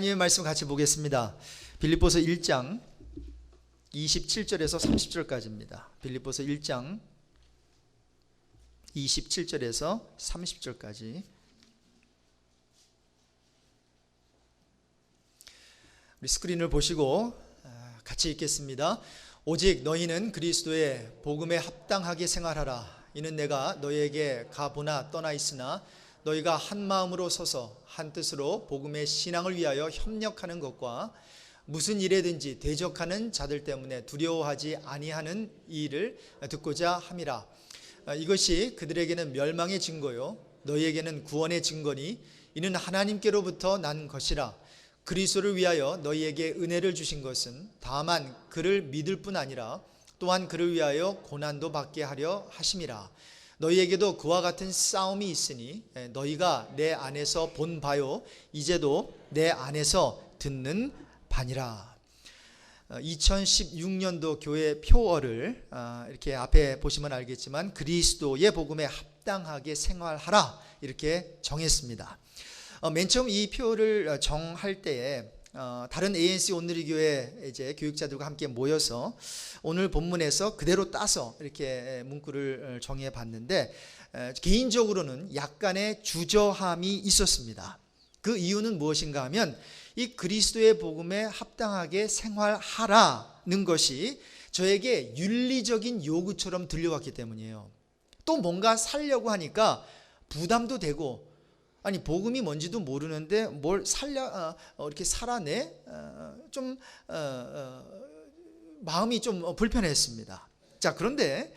하나님의 말씀 같이 보겠습니다. 빌립보서 1장 27절에서 30절까지입니다. 빌립보서 1장 27절에서 30절까지. 우리 스크린을 보시고 같이 읽겠습니다. 오직 너희는 그리스도의 복음에 합당하게 생활하라. 이는 내가 너희에게 가보나 떠나 있으나 너희가 한 마음으로 서서 한 뜻으로 복음의 신앙을 위하여 협력하는 것과 무슨 일에든지 대적하는 자들 때문에 두려워하지 아니하는 이 일을 듣고자 함이라. 이것이 그들에게는 멸망의 증거요 너희에게는 구원의 증거니 이는 하나님께로부터 난 것이라. 그리스도를 위하여 너희에게 은혜를 주신 것은 다만 그를 믿을 뿐 아니라 또한 그를 위하여 고난도 받게 하려 하심이라. 너희에게도 그와 같은 싸움이 있으니 너희가 내 안에서 본 바요 이제도 내 안에서 듣는 바니라. 2016년도 교회 표어를 이렇게 앞에 보시면 알겠지만 그리스도의 복음에 합당하게 생활하라 이렇게 정했습니다. 맨 처음 이 표어를 정할 때에 다른 ANC 온누리 교회 이제 교육자들과 함께 모여서 오늘 본문에서 그대로 따서 이렇게 문구를 정해 봤는데 개인적으로는 약간의 주저함이 있었습니다. 그 이유는 무엇인가 하면 이 그리스도의 복음에 합당하게 생활하라는 것이 저에게 윤리적인 요구처럼 들려왔기 때문이에요. 또 뭔가 살려고 하니까 부담도 되고, 아니 복음이 뭔지도 모르는데 뭘 이렇게 살아내? 좀 마음이 좀 불편했습니다. 자, 그런데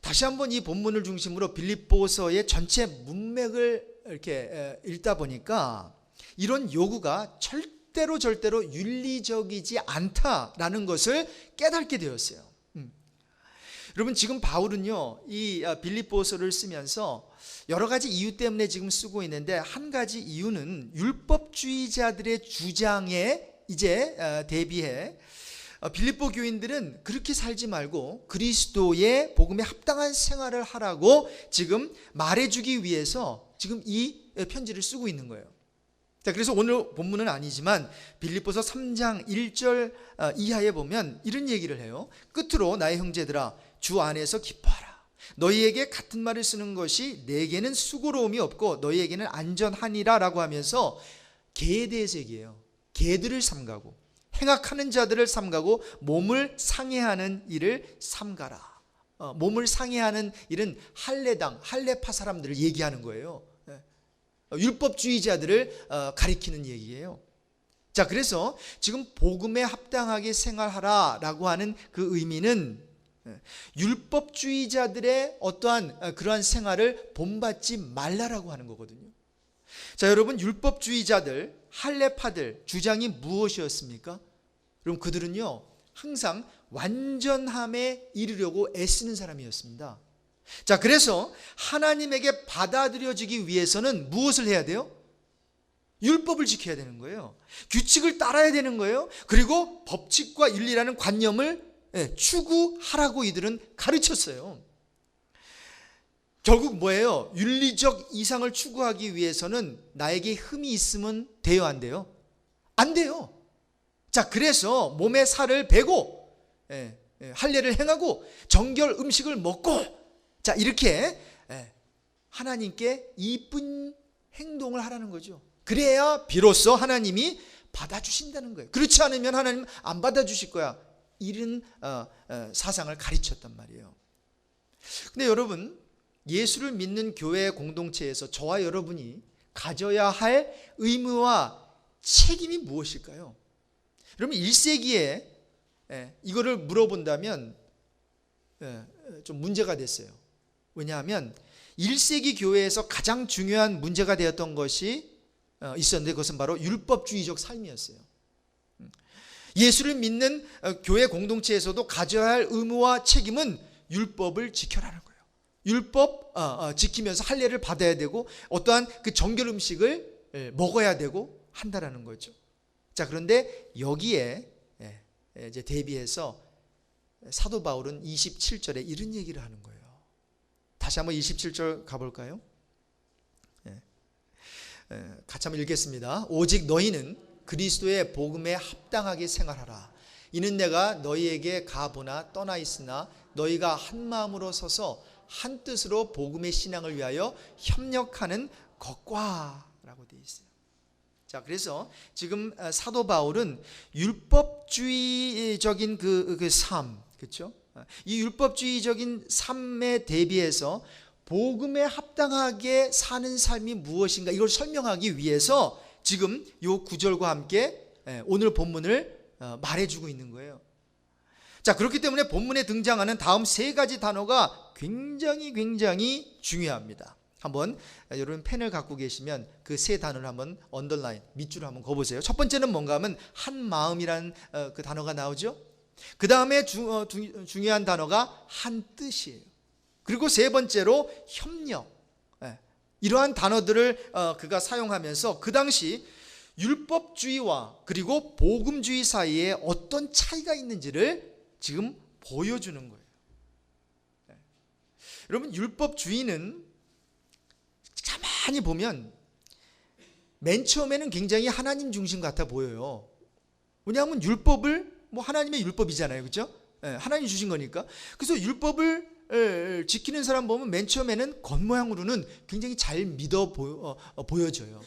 다시 한번 이 본문을 중심으로 빌립보서의 전체 문맥을 이렇게 읽다 보니까 이런 요구가 절대로 윤리적이지 않다라는 것을 깨닫게 되었어요. 여러분, 지금 바울은요 이 빌립보서를 쓰면서 여러 가지 이유 때문에 지금 쓰고 있는데, 한 가지 이유는 율법주의자들의 주장에 이제 대비해 빌립보 교인들은 그렇게 살지 말고 그리스도의 복음에 합당한 생활을 하라고 지금 말해주기 위해서 지금 이 편지를 쓰고 있는 거예요. 자, 그래서 오늘 본문은 아니지만 빌립보서 3장 1절 이하에 보면 이런 얘기를 해요. 끝으로 나의 형제들아 주 안에서 기뻐하라. 너희에게 같은 말을 쓰는 것이 내게는 수고로움이 없고 너희에게는 안전하니라 라고 하면서 개에 대해서 얘기해요. 개들을 삼가고 행악하는 자들을 삼가고 몸을 상해하는 일을 삼가라. 몸을 상해하는 일은 할례파 사람들을 얘기하는 거예요. 율법주의자들을 가리키는 얘기예요. 자, 그래서 지금 복음에 합당하게 생활하라 라고 하는 그 의미는 율법주의자들의 어떠한 그러한 생활을 본받지 말라라고 하는 거거든요. 자, 여러분, 율법주의자들, 할례파들 주장이 무엇이었습니까? 여러분, 그들은요 항상 완전함에 이르려고 애쓰는 사람이었습니다. 자, 그래서 하나님에게 받아들여지기 위해서는 무엇을 해야 돼요? 율법을 지켜야 되는 거예요. 규칙을 따라야 되는 거예요. 그리고 법칙과 윤리라는 관념을 추구하라고 이들은 가르쳤어요. 결국 뭐예요? 윤리적 이상을 추구하기 위해서는 나에게 흠이 있으면 돼요, 안 돼요? 안 돼요. 자, 그래서 몸에 살을 베고 할례를 행하고 정결 음식을 먹고, 자, 이렇게 하나님께 이쁜 행동을 하라는 거죠. 그래야 비로소 하나님이 받아주신다는 거예요. 그렇지 않으면 하나님 안 받아주실 거야. 이런 사상을 가르쳤단 말이에요. 근데 여러분, 예수를 믿는 교회 공동체에서 저와 여러분이 가져야 할 의무와 책임이 무엇일까요? 여러분, 1세기에 이거를 물어본다면 좀 문제가 됐어요. 왜냐하면 1세기 교회에서 가장 중요한 문제가 되었던 것이 있었는데 그것은 바로 율법주의적 삶이었어요. 예수를 믿는 교회 공동체에서도 가져야 할 의무와 책임은 율법을 지켜라는 거예요. 율법 지키면서 할례를 받아야 되고 어떠한 그 정결 음식을 먹어야 되고 한다라는 거죠. 자, 그런데 여기에 이제 대비해서 사도 바울은 27절에 이런 얘기를 하는 거예요. 다시 한번 27절 가볼까요? 같이 한번 읽겠습니다. 오직 너희는 그리스도의 복음에 합당하게 생활하라. 이는 내가 너희에게 가보나 떠나 있으나 너희가 한 마음으로 서서 한 뜻으로 복음의 신앙을 위하여 협력하는 것과 라고 되어 있어요. 자, 그래서 지금 사도 바울은 율법주의적인 그 삶, 그렇죠? 이 율법주의적인 삶에 대비해서 복음에 합당하게 사는 삶이 무엇인가 이걸 설명하기 위해서 지금 이 구절과 함께 오늘 본문을 말해주고 있는 거예요. 자, 그렇기 때문에 본문에 등장하는 다음 세 가지 단어가 굉장히 중요합니다. 한번 여러분 펜을 갖고 계시면 그 세 단어를 한번 언더라인 밑줄을 한번 그어보세요. 첫 번째는 뭔가 하면 한 마음이라는 그 단어가 나오죠. 그 다음에 중요한 단어가 한 뜻이에요. 그리고 세 번째로 협력. 이러한 단어들을 그가 사용하면서 그 당시 율법주의와 그리고 복음주의 사이에 어떤 차이가 있는지를 지금 보여주는 거예요. 여러분, 율법주의는 가만히 보면 맨 처음에는 굉장히 하나님 중심 같아 보여요. 왜냐하면 율법을 하나님의 율법이잖아요, 그렇죠? 하나님 주신 거니까. 그래서 율법을 지키는 사람 보면 맨 처음에는 겉모양으로는 굉장히 잘 믿어 보여져요.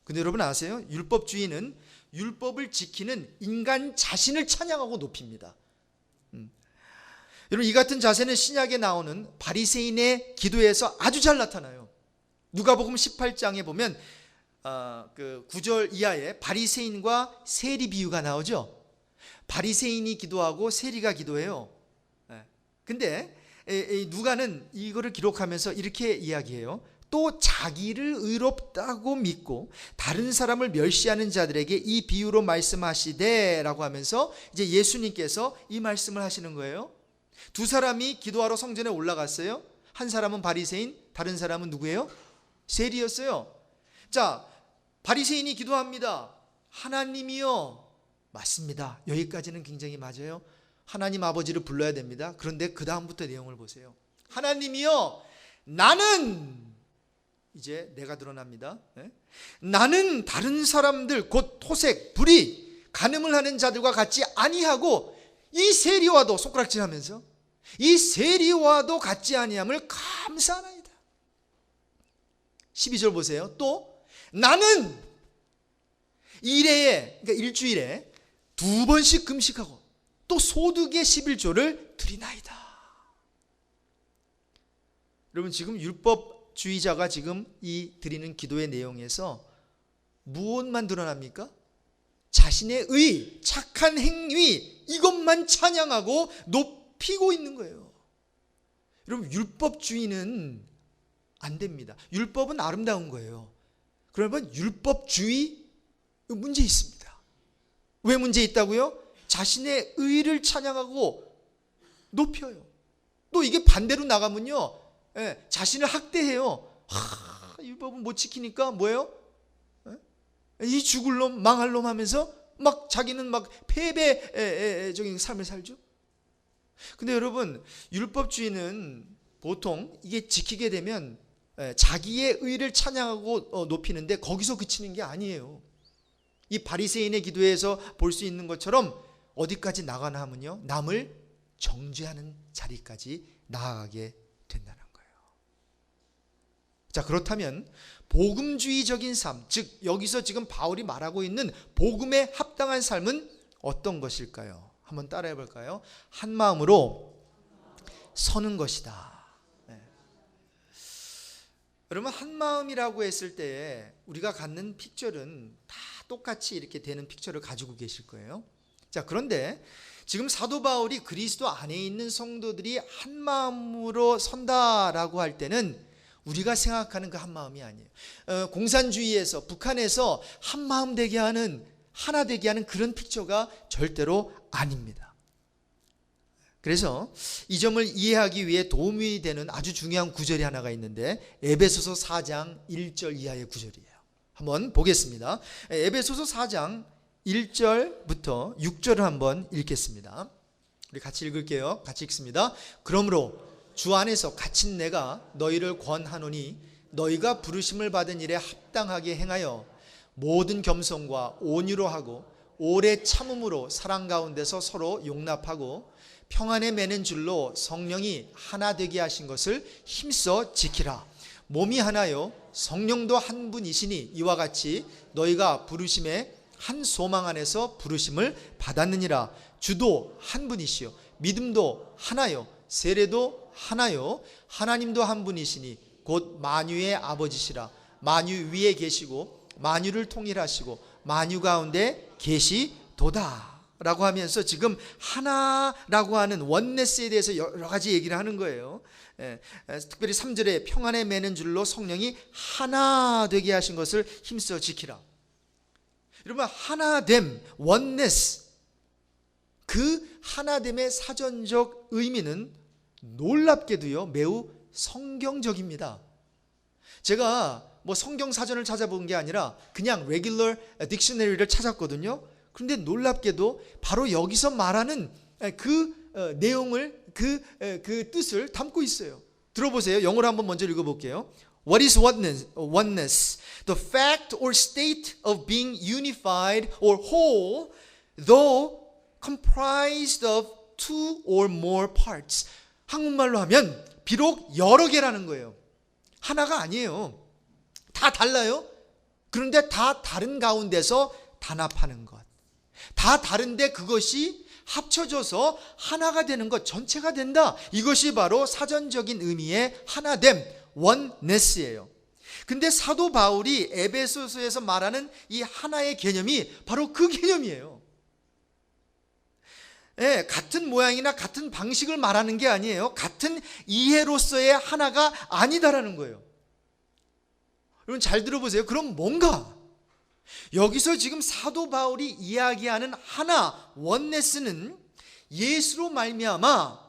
근데 여러분 아세요? 율법주의는 율법을 지키는 인간 자신을 찬양하고 높입니다. 여러분, 이 같은 자세는 신약에 나오는 바리새인의 기도에서 아주 잘 나타나요. 누가복음 18장에 보면 그 9절 이하에 바리새인과 세리 비유가 나오죠. 바리새인이 기도하고 세리가 기도해요. 근데 누가는 이거를 기록하면서 이렇게 이야기해요. 또 자기를 의롭다고 믿고 다른 사람을 멸시하는 자들에게 이 비유로 말씀하시되 라고 하면서 이제 예수님께서 이 말씀을 하시는 거예요. 두 사람이 기도하러 성전에 올라갔어요. 한 사람은 바리새인, 다른 사람은 누구예요? 세리였어요. 자, 바리새인이 기도합니다. 하나님이요. 맞습니다. 여기까지는 굉장히 맞아요. 하나님 아버지를 불러야 됩니다. 그런데 그 다음부터 내용을 보세요. 하나님이요, 나는, 이제 내가 드러납니다. 나는 다른 사람들 곧 토색, 불의, 간음을 하는 자들과 같이 아니하고 이 세리와도, 손가락질하면서 이 세리와도 같지 아니함을 감사하나이다. 12절 보세요. 또 나는 일회에, 그러니까 일주일에 2번씩 금식하고 또 소득의 11조를 드리나이다. 여러분, 지금 율법주의자가 지금 이 드리는 기도의 내용에서 무엇만 드러납니까? 자신의 의, 착한 행위, 이것만 찬양하고 높이고 있는 거예요. 여러분, 율법주의는 안 됩니다. 율법은 아름다운 거예요. 그러면 율법주의 문제 있습니다. 왜 문제 있다고요? 자신의 의를 찬양하고 높여요. 또 이게 반대로 나가면요, 자신을 학대해요. 율법은 못 지키니까 뭐예요? 이 죽을 놈, 망할 놈 하면서 막 자기는 막 패배적인 삶을 살죠. 근데 여러분, 율법주의는 보통 이게 지키게 되면 자기의 의를 찬양하고 높이는데 거기서 그치는 게 아니에요. 이 바리새인의 기도에서 볼 수 있는 것처럼 어디까지 나가나 하면요, 남을 정죄하는 자리까지 나아가게 된다는 거예요. 자, 그렇다면 복음주의적인 삶, 즉 여기서 지금 바울이 말하고 있는 복음에 합당한 삶은 어떤 것일까요? 한번 따라해 볼까요? 한 마음으로 서는 것이다. 여러분, 한 마음이라고 했을 때 우리가 갖는 픽처는 다 똑같이 이렇게 되는 픽처를 가지고 계실 거예요. 자, 그런데 지금 사도 바울이 그리스도 안에 있는 성도들이 한 마음으로 선다라고 할 때는 우리가 생각하는 그 한 마음이 아니에요. 공산주의에서, 북한에서 한 마음 되게 하는, 하나 되게 하는 그런 픽처가 절대로 아닙니다. 그래서 이 점을 이해하기 위해 도움이 되는 아주 중요한 구절이 하나가 있는데 에베소서 4장 1절 이하의 구절이에요. 한번 보겠습니다. 에베소서 4장 1절부터 6절을 한번 읽겠습니다. 우리 같이 읽을게요. 같이 읽습니다. 그러므로 주 안에서 갇힌 내가 너희를 권하노니 너희가 부르심을 받은 일에 합당하게 행하여 모든 겸손과 온유로 하고 오래 참음으로 사랑 가운데서 서로 용납하고 평안에 매는 줄로 성령이 하나 되게 하신 것을 힘써 지키라. 몸이 하나요 성령도 한 분이시니 이와 같이 너희가 부르심에 한 소망 안에서 부르심을 받았느니라. 주도 한 분이시요 믿음도 하나요 세례도 하나요 하나님도 한 분이시니 곧 만유의 아버지시라. 만유 위에 계시고 만유를 통일하시고 만유 가운데 계시도다 라고 하면서 지금 하나라고 하는 원네스에 대해서 여러 가지 얘기를 하는 거예요. 특별히 3절에 평안에 매는 줄로 성령이 하나 되게 하신 것을 힘써 지키라. 여러분 하나됨, 원네스, 그 하나됨의 사전적 의미는 놀랍게도요 매우 성경적입니다. 제가 뭐 성경 사전을 찾아본 게 아니라 그냥 regular dictionary를 찾았거든요. 그런데 놀랍게도 바로 여기서 말하는 그 내용을 그 뜻을 담고 있어요. 들어보세요. 영어로 한번 먼저 읽어볼게요. What is oneness? Oneness, the fact or state of being unified or whole, though comprised of two or more parts. 한국말로 하면 비록 여러 개라는 거예요. 하나가 아니에요. 다 달라요. 그런데 다 다른 가운데서 단합하는 것. 다 다른데 그것이 합쳐져서 하나가 되는 것, 전체가 된다. 이것이 바로 사전적인 의미의 하나됨, 원네스예요. 근데 사도 바울이 에베소서에서 말하는 이 하나의 개념이 바로 그 개념이에요. 같은 모양이나 같은 방식을 말하는 게 아니에요. 같은 이해로서의 하나가 아니다라는 거예요. 여러분 잘 들어보세요. 그럼 뭔가? 여기서 지금 사도 바울이 이야기하는 하나, 원네스는 예수로 말미암아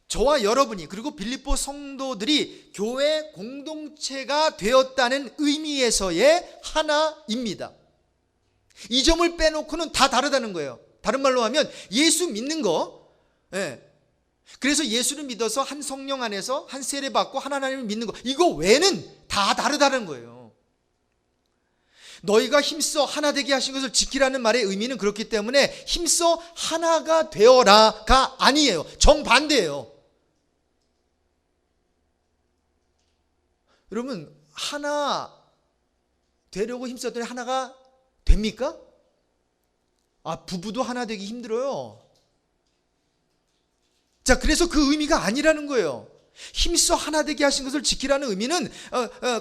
저와 여러분이 그리고 빌립보 성도들이 교회 공동체가 되었다는 의미에서의 하나입니다. 이 점을 빼놓고는 다 다르다는 거예요. 다른 말로 하면 예수 믿는 거, 그래서 예수를 믿어서 한 성령 안에서 한 세례 받고 한 하나님을 믿는 거, 이거 외에는 다 다르다는 거예요. 너희가 힘써 하나 되게 하신 것을 지키라는 말의 의미는 그렇기 때문에 힘써 하나가 되어라가 아니에요. 정반대예요. 여러분 하나 되려고 힘썼더니 하나가 됩니까? 부부도 하나 되기 힘들어요. 자, 그래서 그 의미가 아니라는 거예요. 힘써 하나 되게 하신 것을 지키라는 의미는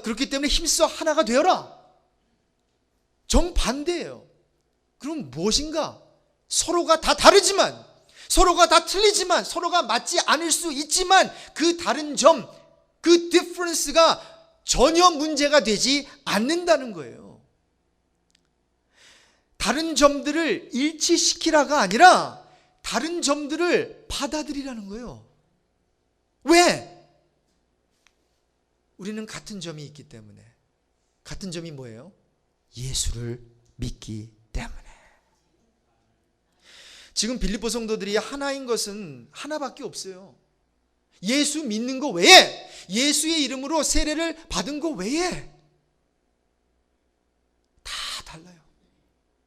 그렇기 때문에 힘써 하나가 되어라. 정반대예요. 그럼 무엇인가? 서로가 다 다르지만, 서로가 다 틀리지만, 서로가 맞지 않을 수 있지만 그 다른 점, 그 difference가 전혀 문제가 되지 않는다는 거예요. 다른 점들을 일치시키라가 아니라 다른 점들을 받아들이라는 거예요. 왜? 우리는 같은 점이 있기 때문에. 같은 점이 뭐예요? 예수를 믿기 때문에. 지금 빌립보 성도들이 하나인 것은 하나밖에 없어요. 예수 믿는 거 외에, 예수의 이름으로 세례를 받은 거 외에 다 달라요.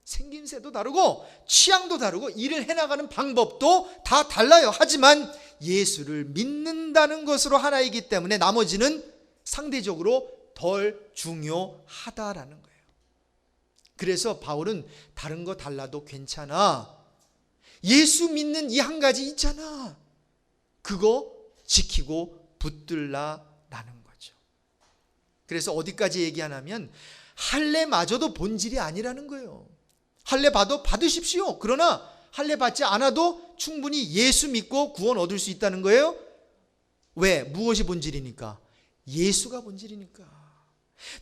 생김새도 다르고 취향도 다르고 일을 해나가는 방법도 다 달라요. 하지만 예수를 믿는다는 것으로 하나이기 때문에 나머지는 상대적으로 덜 중요하다라는 거예요. 그래서 바울은 다른 거 달라도 괜찮아. 예수 믿는 이 한 가지 있잖아. 그거 지키고 붙들라라는 거죠. 그래서 어디까지 얘기하냐면 할례마저도 본질이 아니라는 거예요. 할례 받으십시오. 그러나 할례 받지 않아도 충분히 예수 믿고 구원 얻을 수 있다는 거예요. 왜? 무엇이 본질이니까? 예수가 본질이니까.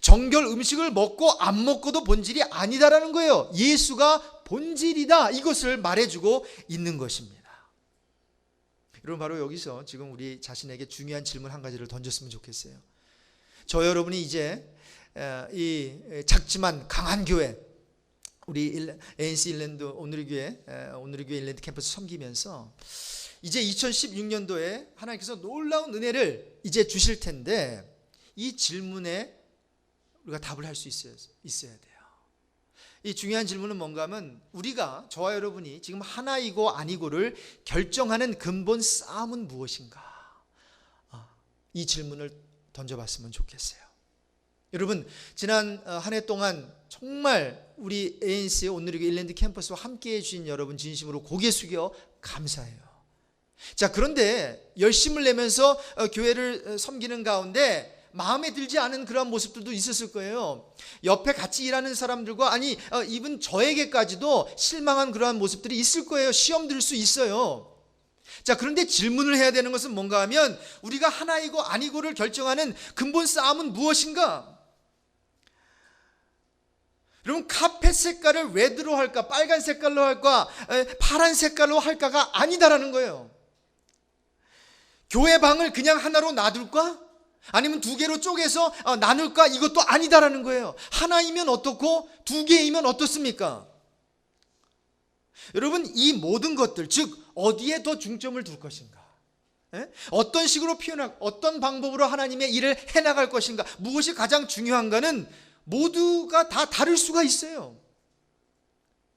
정결 음식을 먹고 안 먹고도 본질이 아니다라는 거예요. 예수가 본질이다. 이것을 말해주고 있는 것입니다. 여러분 바로 여기서 지금 우리 자신에게 중요한 질문 한 가지를 던졌으면 좋겠어요. 저 여러분이 이제 이 작지만 강한 교회, 우리 ANC 일랜드 오늘의 교회 일랜드 캠퍼스 섬기면서 이제 2016년도에 하나님께서 놀라운 은혜를 이제 주실 텐데 이 질문에 우리가 답을 할 수 있어야 돼요. 이 중요한 질문은 뭔가 하면 우리가, 저와 여러분이 지금 하나이고 아니고를 결정하는 근본 싸움은 무엇인가? 이 질문을 던져봤으면 좋겠어요. 여러분, 지난 한 해 동안 정말 우리 ANC의 온누리교 일랜드 캠퍼스와 함께해 주신 여러분 진심으로 고개 숙여 감사해요. 자, 그런데 열심을 내면서 교회를 섬기는 가운데 마음에 들지 않은 그런 모습들도 있었을 거예요. 옆에 같이 일하는 사람들과, 아니 이분 저에게까지도 실망한 그러한 모습들이 있을 거예요. 시험 들 수 있어요. 자, 그런데 질문을 해야 되는 것은 뭔가 하면 우리가 하나이고 아니고를 결정하는 근본 싸움은 무엇인가? 여러분, 카펫 색깔을 레드로 할까, 빨간 색깔로 할까, 파란 색깔로 할까가 아니다라는 거예요. 교회 방을 그냥 하나로 놔둘까? 아니면 두 개로 쪼개서 나눌까? 이것도 아니다라는 거예요. 하나이면 어떻고 두 개이면 어떻습니까? 여러분, 이 모든 것들, 즉 어디에 더 중점을 둘 것인가? 어떤 식으로 표현하고 어떤 방법으로 하나님의 일을 해나갈 것인가? 무엇이 가장 중요한가는 모두가 다 다를 수가 있어요.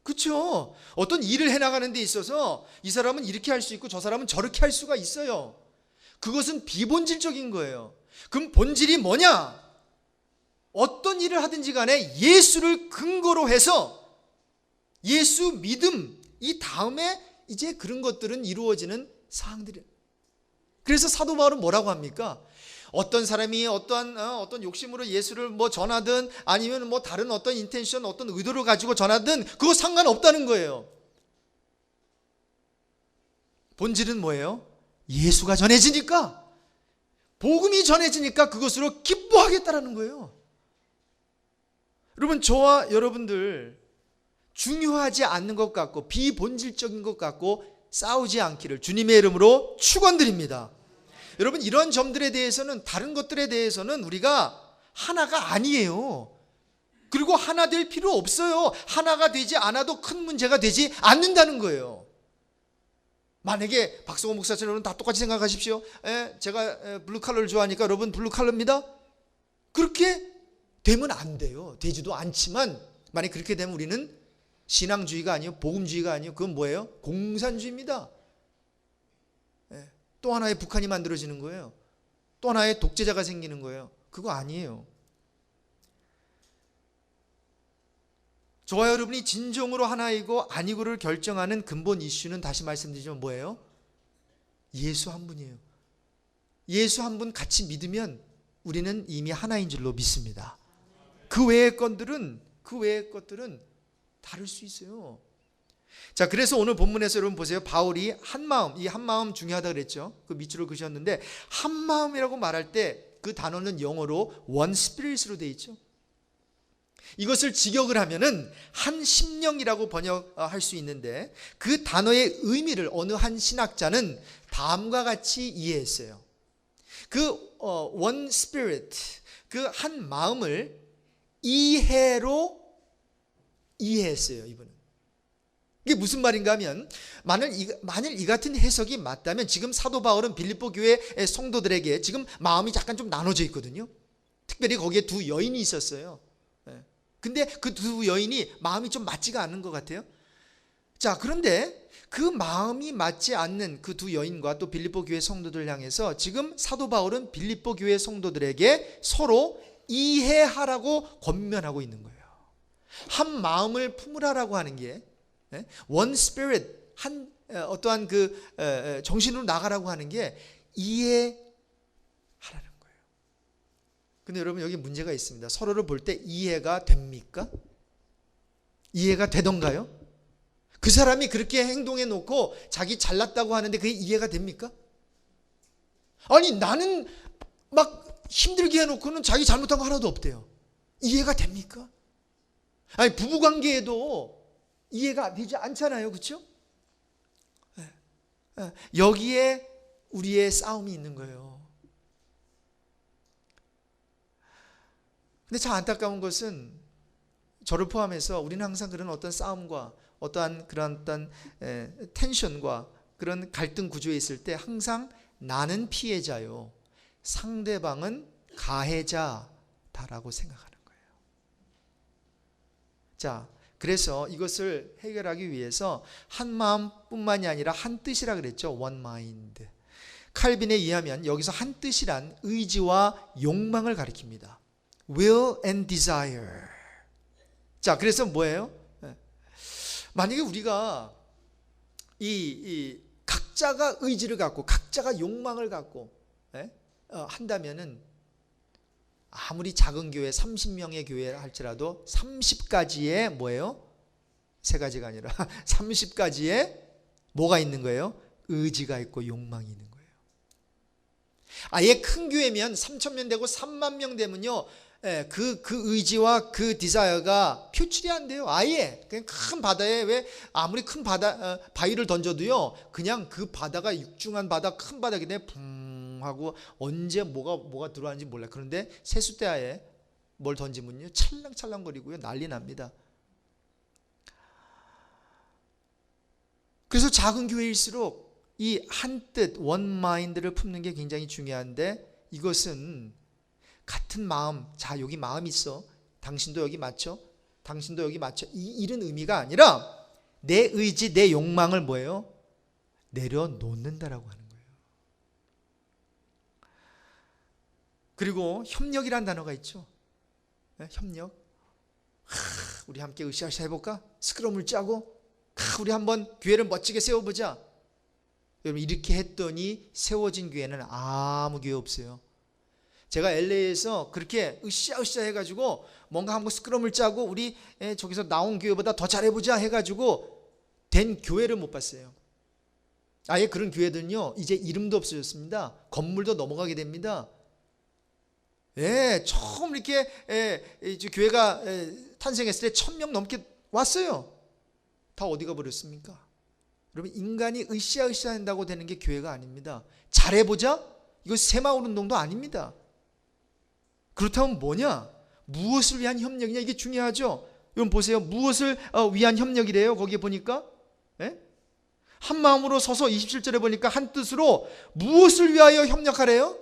그렇죠? 어떤 일을 해나가는 데 있어서 이 사람은 이렇게 할 수 있고 저 사람은 저렇게 할 수가 있어요. 그것은 비본질적인 거예요. 그럼 본질이 뭐냐? 어떤 일을 하든지 간에 예수를 근거로 해서 예수 믿음, 이 다음에 이제 그런 것들은 이루어지는 사항들이에요. 그래서 사도 바울은 뭐라고 합니까? 어떤 사람이 어떤 욕심으로 예수를 전하든 아니면 다른 어떤 인텐션, 어떤 의도를 가지고 전하든 그거 상관없다는 거예요. 본질은 뭐예요? 예수가 전해지니까, 복음이 전해지니까 그것으로 기뻐하겠다라는 거예요. 여러분, 저와 여러분들 중요하지 않는 것 같고 비본질적인 것 같고 싸우지 않기를 주님의 이름으로 축원드립니다. 여러분, 이런 점들에 대해서는, 다른 것들에 대해서는 우리가 하나가 아니에요. 그리고 하나 될 필요 없어요. 하나가 되지 않아도 큰 문제가 되지 않는다는 거예요. 만약에 박성호 목사처럼 다 똑같이 생각하십시오. 제가 블루칼러를 좋아하니까 여러분 블루칼러입니다. 그렇게 되면 안 돼요. 되지도 않지만 만약 그렇게 되면 우리는 신앙주의가 아니요, 복음주의가 아니요, 그건 뭐예요? 공산주의입니다. 또 하나의 북한이 만들어지는 거예요. 또 하나의 독재자가 생기는 거예요. 그거 아니에요. 저와 여러분이 진정으로 하나이고 아니고를 결정하는 근본 이슈는, 다시 말씀드리지만 뭐예요? 예수 한 분이에요. 예수 한 분 같이 믿으면 우리는 이미 하나인 줄로 믿습니다. 그 외의 것들은 다를 수 있어요. 자, 그래서 오늘 본문에서 여러분 보세요. 바울이 한마음, 이 한마음 중요하다 그랬죠. 그 밑줄을 그으셨는데, 한마음이라고 말할 때 그 단어는 영어로 one spirit으로 되어 있죠. 이것을 직역을 하면은 한 심령이라고 번역할 수 있는데, 그 단어의 의미를 어느 한 신학자는 다음과 같이 이해했어요. 그 one spirit, 그 한 마음을 이해로 이해했어요, 이분은. 이게 무슨 말인가 하면, 만일 이 같은 해석이 맞다면 지금 사도 바울은 빌립보 교회 성도들에게 지금 마음이 약간 좀 나눠져 있거든요. 특별히 거기에 두 여인이 있었어요. 근데 그 두 여인이 마음이 좀 맞지가 않는 것 같아요. 자, 그런데 그 마음이 맞지 않는 그 두 여인과 또 빌립보 교회 성도들을 향해서 지금 사도 바울은 빌립보 교회 성도들에게 서로 이해하라고 권면하고 있는 거예요. 한 마음을 품으라라고 하는 게, one spirit, 한 어떠한 그 정신으로 나가라고 하는 게 이해하라는 거예요. 근데 여러분, 여기 문제가 있습니다. 서로를 볼 때 이해가 됩니까? 이해가 되던가요? 그 사람이 그렇게 행동해 놓고 자기 잘났다고 하는데 그게 이해가 됩니까? 아니, 나는 막 힘들게 해놓고는 자기 잘못한 거 하나도 없대요. 이해가 됩니까? 아니, 부부관계에도 이해가 되지 않잖아요. 그렇죠? 여기에 우리의 싸움이 있는 거예요. 근데 참 안타까운 것은, 저를 포함해서 우리는 항상 그런 어떤 싸움과 어떠한 그런 어떤 텐션과 그런 갈등 구조에 있을 때 항상 나는 피해자요, 상대방은 가해자다라고 생각하는 거예요. 자, 그래서 이것을 해결하기 위해서 한 마음뿐만이 아니라 한 뜻이라 그랬죠. one mind. 칼빈에 의하면 여기서 한 뜻이란 의지와 욕망을 가리킵니다. will and desire. 자, 그래서 뭐예요? 만약에 우리가 이 각자가 의지를 갖고 각자가 욕망을 갖고 한다면은 아무리 작은 교회 30명의 교회를 할지라도 30가지의 뭐예요? 세 가지가 아니라 30가지의 뭐가 있는 거예요? 의지가 있고 욕망이 있는 거예요. 아예 큰 교회면 3,000명 되고 3만 명 되면요, 그 의지와 그 디자이어가 표출이 안 돼요. 아예 그냥 큰 바다에 왜 아무리 큰 바위를 던져도요, 그냥 그 바다가 육중한 바다, 큰 바다기 때문에 붕 하고 언제 뭐가 들어왔는지 몰라요. 그런데 세숫대야에 뭘 던지면요, 찰랑찰랑거리고요, 난리 납니다. 그래서 작은 교회일수록 이 한 뜻, 원 마인드를 품는 게 굉장히 중요한데, 이것은 같은 마음, 자 여기 마음 있어, 당신도 여기 맞죠? 당신도 여기 맞죠? 이런 의미가 아니라 내 의지, 내 욕망을 뭐예요? 내려놓는다라고 하는 거예요. 그리고 협력이란 단어가 있죠. 협력. 우리 함께 으쌰으쌰 해볼까? 스크럼을 짜고 우리 한번 교회를 멋지게 세워보자. 여러분, 이렇게 했더니 세워진 교회는 아무 교회 없어요. 제가 LA에서 그렇게 으쌰으쌰 해가지고 뭔가 한번 스크럼을 짜고 우리 저기서 나온 교회보다 더 잘해보자 해가지고 된 교회를 못 봤어요. 아예 그런 교회들은요, 이제 이름도 없어졌습니다. 건물도 넘어가게 됩니다. 처음 이렇게 교회가 탄생했을 때 1,000명 넘게 왔어요. 다 어디가 버렸습니까? 여러분, 인간이 으쌰으쌰 한다고 되는 게 교회가 아닙니다. 잘해보자? 이거 새마을 운동도 아닙니다. 그렇다면 뭐냐? 무엇을 위한 협력이냐? 이게 중요하죠. 여러분 보세요. 무엇을 위한 협력이래요? 거기에 보니까 한 마음으로 서서 27절에 보니까 한 뜻으로 무엇을 위하여 협력하래요?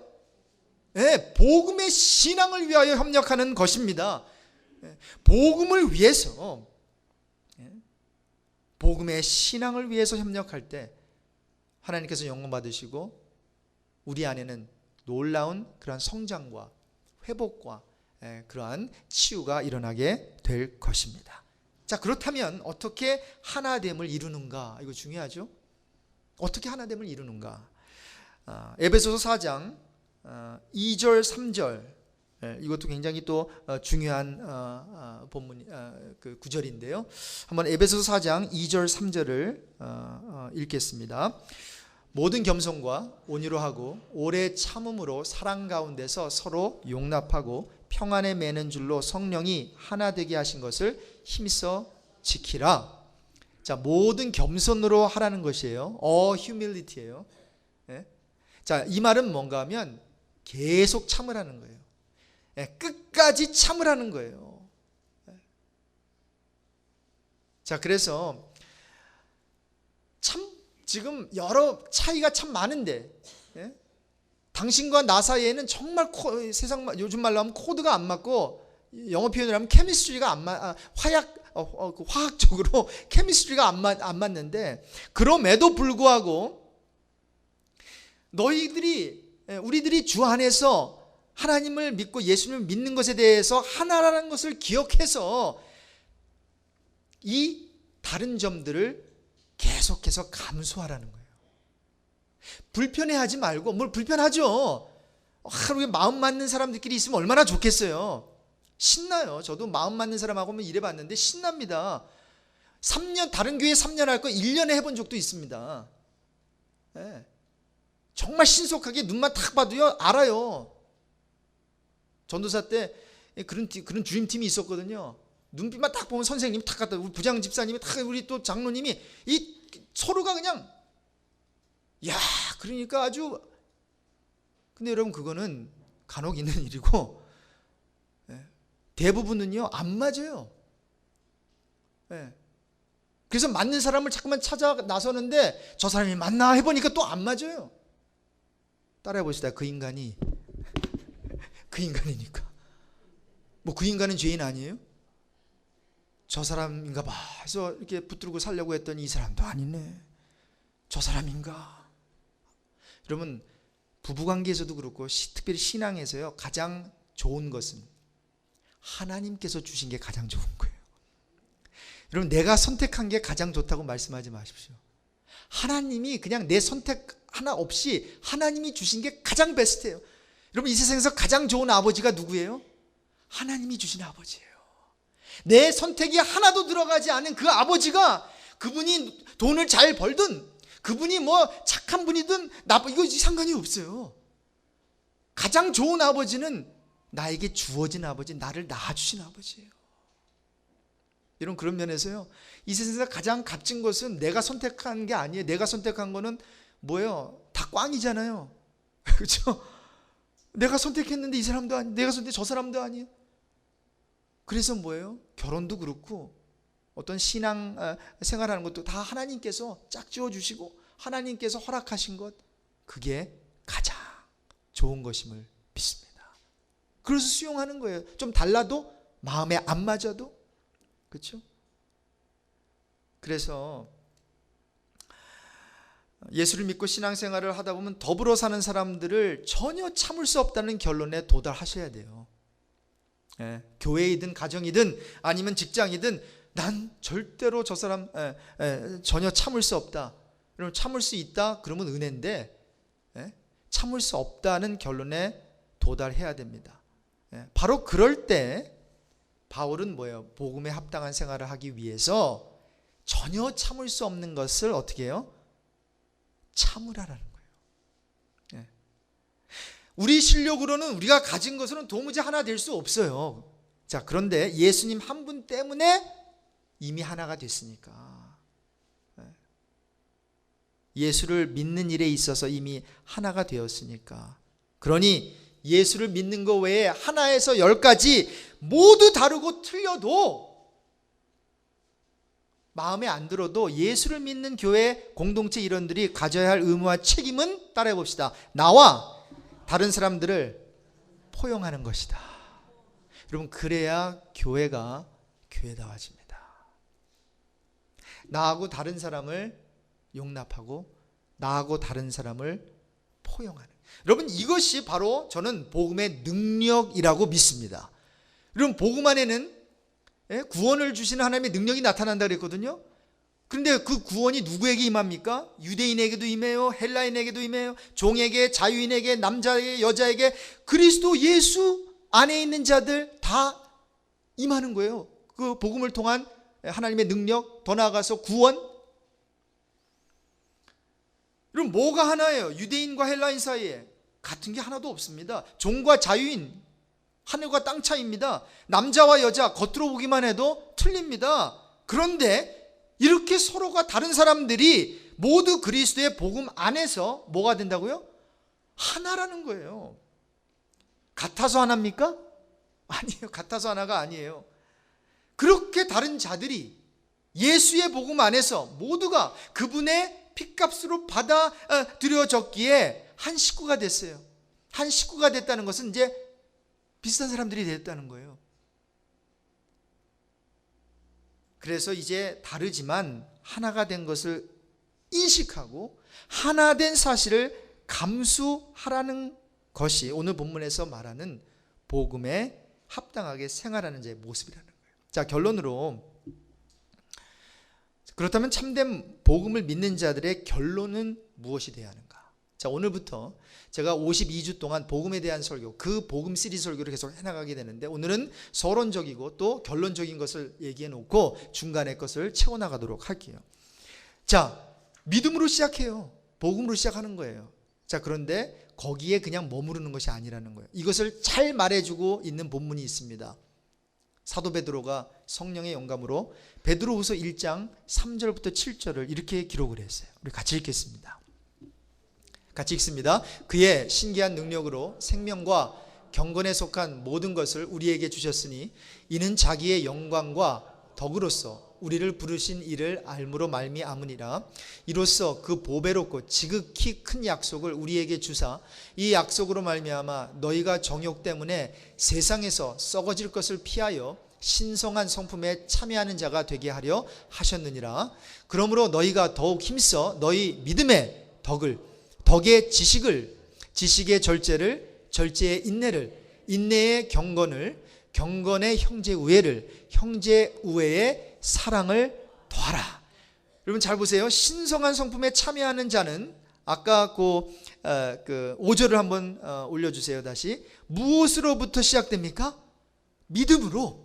복음의 신앙을 위하여 협력하는 것입니다. 복음을 위해서, 복음의 신앙을 위해서 협력할 때 하나님께서 영광 받으시고 우리 안에는 놀라운 그런 성장과 회복과 그러한 치유가 일어나게 될 것입니다. 자, 그렇다면 어떻게 하나됨을 이루는가? 이거 중요하죠. 어떻게 하나됨을 이루는가? 에베소서 4장 2절 3절, 이것도 굉장히 또 중요한 본문, 그 구절인데요. 한번 에베소서 4장 2절 3절을 읽겠습니다. 모든 겸손과 온유로 하고 오래 참음으로 사랑 가운데서 서로 용납하고 평안에 매는 줄로 성령이 하나 되게 하신 것을 힘써 지키라. 자, 모든 겸손으로 하라는 것이에요. humility예요. 자, 이 말은 뭔가 하면 계속 참으라는 거예요. 끝까지 참으라는 거예요. 자, 그래서 지금 여러 차이가 참 많은데, 당신과 나 사이에는 정말 세상 요즘 말로 하면 코드가 안 맞고, 영어 표현을 하면 케미스트리가 안 맞, 화학적으로 케미스트리가 안 맞는데, 그럼에도 불구하고 우리들이 주 안에서 하나님을 믿고 예수님을 믿는 것에 대해서 하나라는 것을 기억해서 이 다른 점들을 계속해서 감수하라는 거예요. 불편해하지 말고, 뭘 불편하죠. 하루에 마음 맞는 사람들끼리 있으면 얼마나 좋겠어요. 신나요. 저도 마음 맞는 사람하고 일해봤는데 신납니다. 3년, 다른 교회 3년 할 거 1년에 해본 적도 있습니다. 정말 신속하게 눈만 탁 봐도요, 알아요. 전도사 때 그런 주임팀이 있었거든요. 눈빛만 딱 보면 선생님이 탁 갖다, 우리 부장 집사님이 탁, 우리 또 장로님이 서로가 그냥, 야, 그러니까 아주. 근데 여러분, 그거는 간혹 있는 일이고, 대부분은요 안 맞아요. 그래서 맞는 사람을 자꾸만 찾아 나서는데 저 사람이 맞나 해보니까 또 안 맞아요. 따라해 보시다. 그 인간이 그 인간이니까. 뭐 그 인간은 죄인 아니에요? 저 사람인가 봐 해서 이렇게 붙들고 살려고 했더니 이 사람도 아니네. 저 사람인가. 여러분, 부부관계에서도 그렇고 특별히 신앙에서요, 가장 좋은 것은 하나님께서 주신 게 가장 좋은 거예요. 여러분, 내가 선택한 게 가장 좋다고 말씀하지 마십시오. 하나님이 그냥 내 선택 하나 없이 하나님이 주신 게 가장 베스트예요. 여러분, 이 세상에서 가장 좋은 아버지가 누구예요? 하나님이 주신 아버지예요. 내 선택이 하나도 들어가지 않은 그 아버지가, 그분이 돈을 잘 벌든 그분이 뭐 착한 분이든 이거 상관이 없어요. 가장 좋은 아버지는 나에게 주어진 아버지, 나를 낳아주신 아버지예요. 여러분, 그런 면에서요, 이 세상에서 가장 값진 것은 내가 선택한 게 아니에요. 내가 선택한 거는 뭐예요? 다 꽝이잖아요. 그렇죠? 내가 선택했는데 이 사람도 아니에요. 내가 선택 저 사람도 아니에요. 그래서 뭐예요? 결혼도 그렇고 어떤 신앙 생활하는 것도 다 하나님께서 짝지어 주시고 하나님께서 허락하신 것, 그게 가장 좋은 것임을 믿습니다. 그래서 수용하는 거예요. 좀 달라도, 마음에 안 맞아도. 그렇죠? 그래서 예수를 믿고 신앙생활을 하다 보면 더불어 사는 사람들을 전혀 참을 수 없다는 결론에 도달하셔야 돼요. 교회이든 가정이든 아니면 직장이든 난 절대로 저 사람 전혀 참을 수 없다. 여러분, 참을 수 있다 그러면 은혜인데, 참을 수 없다는 결론에 도달해야 됩니다. 바로 그럴 때 바울은 뭐예요? 복음에 합당한 생활을 하기 위해서 전혀 참을 수 없는 것을 어떻게 해요? 참으라라는 거예요. 우리 실력으로는, 우리가 가진 것으로는 도무지 하나 될 수 없어요. 자, 그런데 예수님 한 분 때문에 이미 하나가 됐으니까, 예수를 믿는 일에 있어서 이미 하나가 되었으니까, 그러니 예수를 믿는 것 외에 하나에서 10가지 모두 다르고 틀려도, 마음에 안 들어도 예수를 믿는 교회 공동체 일원들이 가져야 할 의무와 책임은, 따라해 봅시다, 나와 다른 사람들을 포용하는 것이다. 여러분, 그래야 교회가 교회다워집니다. 나하고 다른 사람을 용납하고 나하고 다른 사람을 포용하는, 여러분, 이것이 바로 저는 복음의 능력이라고 믿습니다. 여러분, 복음 안에는 구원을 주시는 하나님의 능력이 나타난다 그랬거든요. 그런데 그 구원이 누구에게 임합니까? 유대인에게도 임해요, 헬라인에게도 임해요, 종에게, 자유인에게, 남자에게, 여자에게, 그리스도 예수 안에 있는 자들 다 임하는 거예요. 그 복음을 통한 하나님의 능력, 더 나아가서 구원. 그럼 뭐가 하나예요? 유대인과 헬라인 사이에 같은 게 하나도 없습니다. 종과 자유인, 하늘과 땅 차이입니다. 남자와 여자, 겉으로 보기만 해도 틀립니다. 그런데 이렇게 서로가 다른 사람들이 모두 그리스도의 복음 안에서 뭐가 된다고요? 하나라는 거예요. 같아서 하나입니까? 아니에요. 같아서 하나가 아니에요. 그렇게 다른 자들이 예수의 복음 안에서 모두가 그분의 핏값으로 받아들여졌기에 한 식구가 됐어요. 한 식구가 됐다는 것은 이제 비슷한 사람들이 됐다는 거예요. 그래서 이제 다르지만 하나가 된 것을 인식하고 하나 된 사실을 감수하라는 것이 오늘 본문에서 말하는 복음에 합당하게 생활하는 자의 모습이라는 거예요. 자, 결론으로, 그렇다면 참된 복음을 믿는 자들의 결론은 무엇이 되어야 하는가? 자, 오늘부터 제가 52주 동안 복음에 대한 설교, 그 복음 시리즈 설교를 계속 해나가게 되는데, 오늘은 서론적이고 또 결론적인 것을 얘기해 놓고 중간에 것을 채워나가도록 할게요. 자, 믿음으로 시작해요. 복음으로 시작하는 거예요. 자, 그런데 거기에 그냥 머무르는 것이 아니라는 거예요. 이것을 잘 말해주고 있는 본문이 있습니다. 사도 베드로가 성령의 영감으로 베드로후서 1장 3절부터 7절을 이렇게 기록을 했어요. 우리 같이 읽겠습니다. 같이 읽습니다. 그의 신기한 능력으로 생명과 경건에 속한 모든 것을 우리에게 주셨으니 이는 자기의 영광과 덕으로서 우리를 부르신 이를 알므로 말미암으니라. 이로써 그 보배롭고 지극히 큰 약속을 우리에게 주사 이 약속으로 말미암아 너희가 정욕 때문에 세상에서 썩어질 것을 피하여 신성한 성품에 참여하는 자가 되게 하려 하셨느니라. 그러므로 너희가 더욱 힘써 너희 믿음의 덕을, 덕의 지식을, 지식의 절제를, 절제의 인내를, 인내의 경건을, 경건의 형제 우애를, 형제 우애의 사랑을 더하라. 여러분 잘 보세요. 신성한 성품에 참여하는 자는 아까 그 5절을 한번 올려주세요. 다시. 무엇으로부터 시작됩니까? 믿음으로.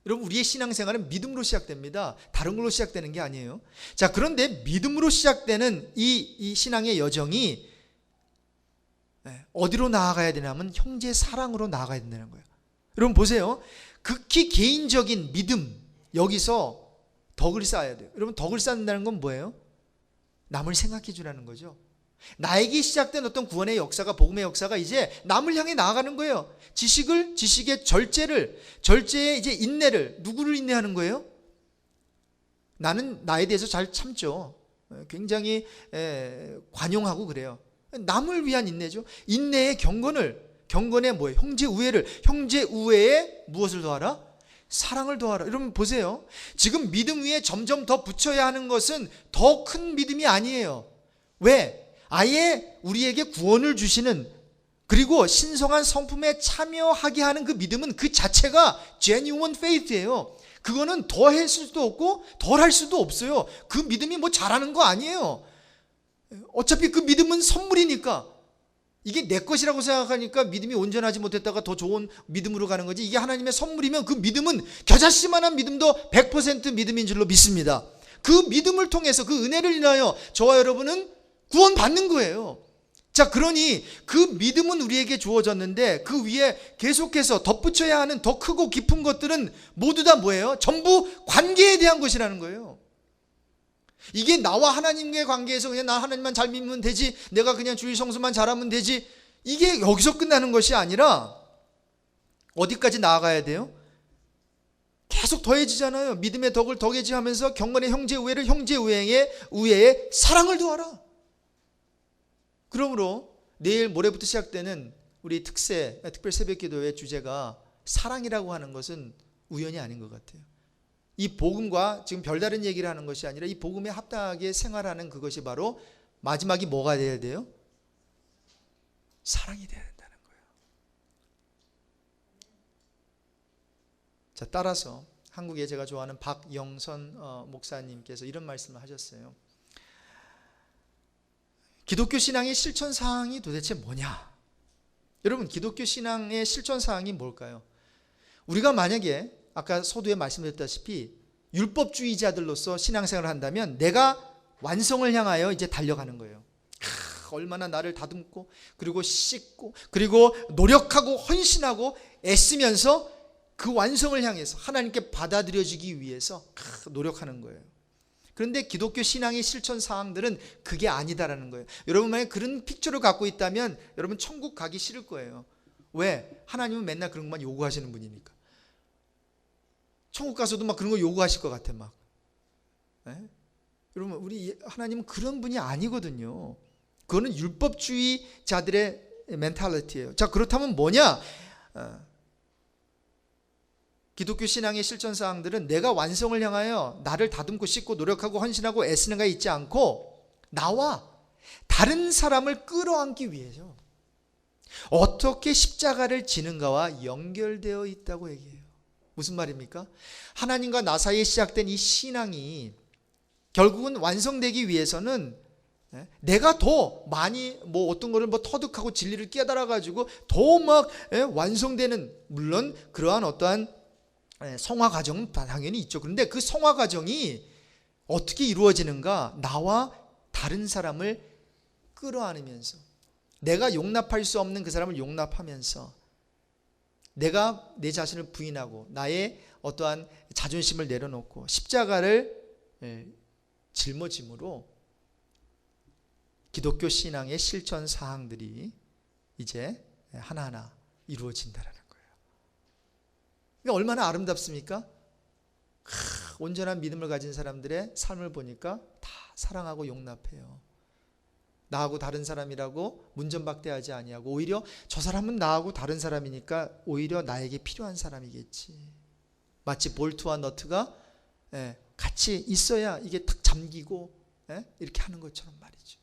여러분 우리의 신앙생활은 믿음으로 시작됩니다. 다른 걸로 시작되는 게 아니에요. 자, 그런데 믿음으로 시작되는 이 신앙의 여정이 어디로 나아가야 되냐면 형제 사랑으로 나아가야 된다는 거예요. 여러분 보세요. 극히 개인적인 믿음, 여기서 덕을 쌓아야 돼요. 여러분 덕을 쌓는다는 건 뭐예요? 남을 생각해 주라는 거죠. 나에게 시작된 어떤 구원의 역사가, 복음의 역사가 이제 남을 향해 나아가는 거예요. 지식의 절제를, 절제의 이제 인내를, 누구를 인내하는 거예요? 나는 나에 대해서 잘 참죠. 굉장히 관용하고 그래요. 남을 위한 인내죠. 인내의 경건을, 경건의 뭐예요? 형제 우애를, 형제 우애에 무엇을 더하라? 사랑을 더하라. 여러분 보세요. 지금 믿음 위에 점점 더 붙여야 하는 것은 더 큰 믿음이 아니에요. 왜? 아예 우리에게 구원을 주시는, 그리고 신성한 성품에 참여하게 하는 그 믿음은 그 자체가 genuine faith예요. 그거는 더 할 수도 없고 덜 할 수도 없어요. 그 믿음이 뭐 잘하는 거 아니에요. 어차피 그 믿음은 선물이니까. 이게 내 것이라고 생각하니까 믿음이 온전하지 못했다가 더 좋은 믿음으로 가는 거지. 이게 하나님의 선물이면 그 믿음은 겨자씨만한 믿음도 100% 믿음인 줄로 믿습니다. 그 믿음을 통해서, 그 은혜를 인하여 저와 여러분은 구원 받는 거예요. 자, 그러니 그 믿음은 우리에게 주어졌는데 그 위에 계속해서 덧붙여야 하는 더 크고 깊은 것들은 모두 다 뭐예요? 전부 관계에 대한 것이라는 거예요. 이게 나와 하나님과의 관계에서 그냥 나 하나님만 잘 믿으면 되지, 내가 그냥 주일 성수만 잘하면 되지, 이게 여기서 끝나는 것이 아니라 어디까지 나아가야 돼요? 계속 더해지잖아요. 믿음의 덕을 더해지하면서 경건의 형제 우애를, 형제 우애의 사랑을 더하라. 그러므로 내일 모레부터 시작되는 우리 특별 새벽 기도의 주제가 사랑이라고 하는 것은 우연이 아닌 것 같아요. 이 복음과 지금 별다른 얘기를 하는 것이 아니라 이 복음에 합당하게 생활하는 그것이 바로 마지막이 뭐가 돼야 돼요? 사랑이 돼야 된다는 거예요. 자, 따라서 한국에 제가 좋아하는 박영선 목사님께서 이런 말씀을 하셨어요. 기독교 신앙의 실천사항이 도대체 뭐냐? 여러분, 기독교 신앙의 실천사항이 뭘까요? 우리가 만약에 아까 서두에 말씀드렸다시피 율법주의자들로서 신앙생활을 한다면 내가 완성을 향하여 이제 달려가는 거예요. 얼마나 나를 다듬고, 그리고 씻고, 그리고 노력하고 헌신하고 애쓰면서 그 완성을 향해서 하나님께 받아들여지기 위해서 노력하는 거예요. 그런데 기독교 신앙의 실천 사항들은 그게 아니다라는 거예요. 여러분 만약 그런 픽처를 갖고 있다면 여러분 천국 가기 싫을 거예요. 왜? 하나님은 맨날 그런 것만 요구하시는 분이니까. 천국 가서도 막 그런 거 요구하실 것 같아 막. 네? 여러분 우리 하나님은 그런 분이 아니거든요. 그거는 율법주의자들의 멘탈리티예요. 자, 그렇다면 뭐냐? 기독교 신앙의 실천사항들은 내가 완성을 향하여 나를 다듬고 씻고 노력하고 헌신하고 애쓰는 가 있지 않고 나와 다른 사람을 끌어안기 위해서 어떻게 십자가를 지는가와 연결되어 있다고 얘기해요. 무슨 말입니까? 하나님과 나 사이에 시작된 이 신앙이 결국은 완성되기 위해서는 내가 더 많이 뭐 어떤 거를 뭐 터득하고 진리를 깨달아 가지고 더 막 완성되는, 물론 그러한 어떠한 성화 과정은 당연히 있죠. 그런데 그 성화 과정이 어떻게 이루어지는가? 나와 다른 사람을 끌어안으면서, 내가 용납할 수 없는 그 사람을 용납하면서, 내가 내 자신을 부인하고 나의 어떠한 자존심을 내려놓고 십자가를 짊어짐으로 기독교 신앙의 실천 사항들이 이제 하나하나 이루어진다라는 거예요. 그러니까 얼마나 아름답습니까? 온전한 믿음을 가진 사람들의 삶을 보니까 다 사랑하고 용납해요. 나하고 다른 사람이라고 문전박대하지 아니하고, 오히려 저 사람은 나하고 다른 사람이니까 오히려 나에게 필요한 사람이겠지. 마치 볼트와 너트가 같이 있어야 이게 탁 잠기고 이렇게 하는 것처럼 말이죠.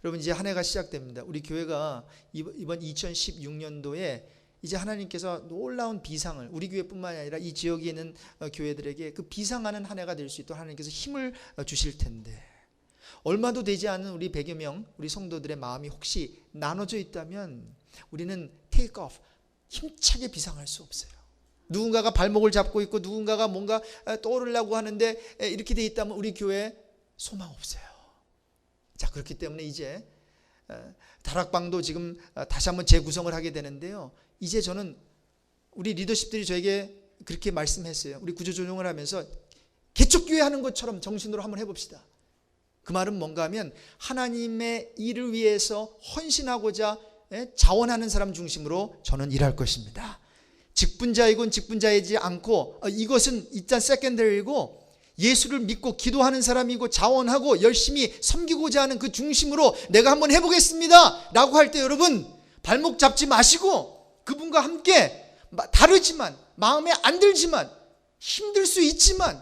여러분, 이제 한 해가 시작됩니다. 우리 교회가 이번 2016년도에 이제 하나님께서 놀라운 비상을 우리 교회뿐만 아니라 이 지역에 있는 교회들에게 그 비상하는 한 해가 될 수 있도록 하나님께서 힘을 주실 텐데, 얼마도 되지 않은 우리 100여 명 우리 성도들의 마음이 혹시 나눠져 있다면 우리는 테이크 오프, 힘차게 비상할 수 없어요. 누군가가 발목을 잡고 있고 누군가가 뭔가 떠오르려고 하는데 이렇게 돼 있다면 우리 교회 소망 없어요. 자, 그렇기 때문에 이제 다락방도 지금 다시 한번 재구성을 하게 되는데요. 이제 저는 우리 리더십들이 저에게 그렇게 말씀했어요. 우리 구조조정을 하면서 개척교회 하는 것처럼 정신으로 한번 해봅시다. 그 말은 뭔가 하면 하나님의 일을 위해서 헌신하고자 자원하는 사람 중심으로 저는 일할 것입니다. 직분자이건 직분자이지 않고 이것은 일단 세컨더리고 예수를 믿고 기도하는 사람이고 자원하고 열심히 섬기고자 하는 그 중심으로 내가 한번 해보겠습니다 라고 할 때 여러분 발목 잡지 마시고 그분과 함께 다르지만 마음에 안 들지만 힘들 수 있지만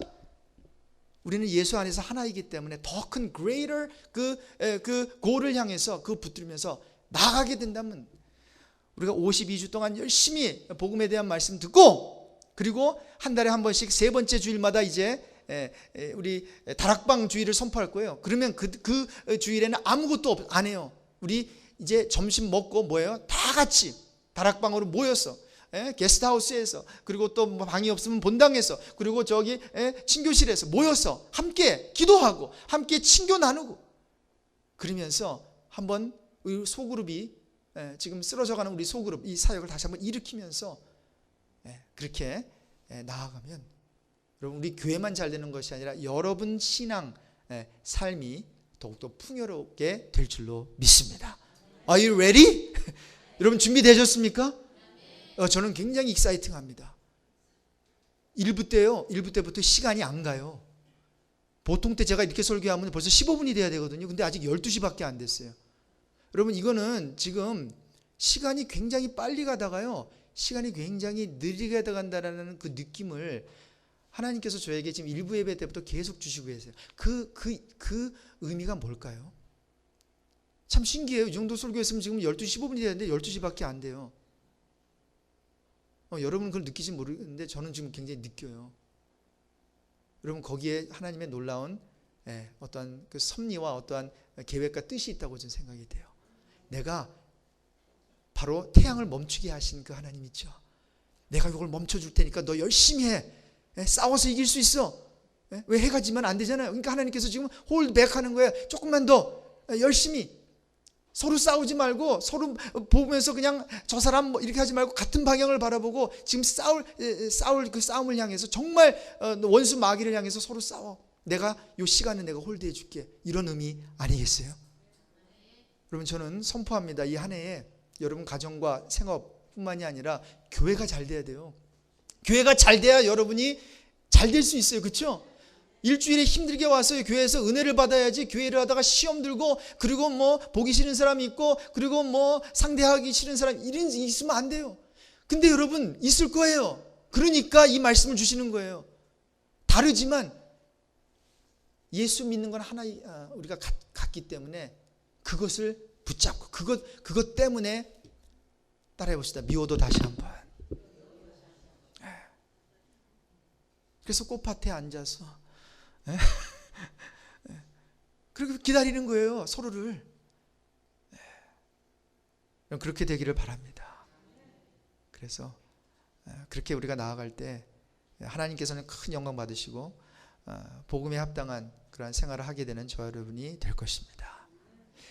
우리는 예수 안에서 하나이기 때문에 더 큰 greater 그 goal을 향해서 그 붙들면서 나아가게 된다면 우리가 52주 동안 열심히 복음에 대한 말씀 듣고 그리고 한 달에 한 번씩 세 번째 주일마다 이제 우리 다락방 주일을 선포할 거예요. 그러면 그 주일에는 아무것도 안 해요. 우리 이제 점심 먹고 뭐예요? 다 같이 다락방으로 모여서 게스트하우스에서 그리고 또 뭐 방이 없으면 본당에서 그리고 저기 친교실에서 모여서 함께 기도하고 함께 친교 나누고 그러면서 한번 우리 소그룹이 지금 쓰러져가는 우리 소그룹 이 사역을 다시 한번 일으키면서 그렇게 나아가면 여러분 우리 교회만 잘 되는 것이 아니라 여러분 신앙 삶이 더욱더 풍요롭게 될 줄로 믿습니다. Are you ready? 여러분 준비되셨습니까? 저는 굉장히 익사이팅합니다. 1부 때부터 시간이 안 가요. 보통 때 제가 이렇게 설교하면 벌써 15분이 돼야 되거든요. 근데 아직 12시밖에 안 됐어요. 여러분 이거는 지금 시간이 굉장히 빨리 가다가요. 시간이 굉장히 느리게 간다는 그 느낌을 하나님께서 저에게 지금 1부 예배 때부터 계속 주시고 계세요. 그 의미가 뭘까요? 참 신기해요. 이 정도 설교했으면 지금 12시 15분이 되는데 12시밖에 안 돼요. 여러분은 그걸 느끼지 모르겠는데 저는 지금 굉장히 느껴요. 여러분 거기에 하나님의 놀라운 어떠한 그 섭리와 어떠한 계획과 뜻이 있다고 저는 생각이 돼요. 내가 바로 태양을 멈추게 하신 그 하나님 있죠. 내가 이걸 멈춰줄 테니까 너 열심히 해. 싸워서 이길 수 있어. 왜 해가 지면 안 되잖아요. 그러니까 하나님께서 지금 홀드백 하는 거예요. 조금만 더 열심히 서로 싸우지 말고 서로 보면서 그냥 저 사람 뭐 이렇게 하지 말고 같은 방향을 바라보고 지금 싸울 그 싸움을 향해서 정말 원수 마귀를 향해서 서로 싸워. 내가 요 시간은 내가 홀드해 줄게. 이런 의미 아니겠어요? 여러분 저는 선포합니다. 이 한 해에 여러분 가정과 생업뿐만이 아니라 교회가 잘 돼야 돼요. 교회가 잘 돼야 여러분이 잘 될 수 있어요. 그렇죠? 일주일에 힘들게 와서 교회에서 은혜를 받아야지 교회를 하다가 시험 들고 그리고 뭐 보기 싫은 사람이 있고 그리고 뭐 상대하기 싫은 사람 이런 있으면 안 돼요. 근데 여러분 있을 거예요. 그러니까 이 말씀을 주시는 거예요. 다르지만 예수 믿는 건 하나 우리가 같기 때문에 그것을 붙잡고 그것 때문에 따라해 봅시다. 미워도 다시 한번. 그래서 꽃밭에 앉아서 그리고 기다리는 거예요. 서로를. 그렇게 되기를 바랍니다. 그래서 그렇게 우리가 나아갈 때 하나님께서는 큰 영광 받으시고 복음에 합당한 그러한 생활을 하게 되는 저와 여러분이 될 것입니다.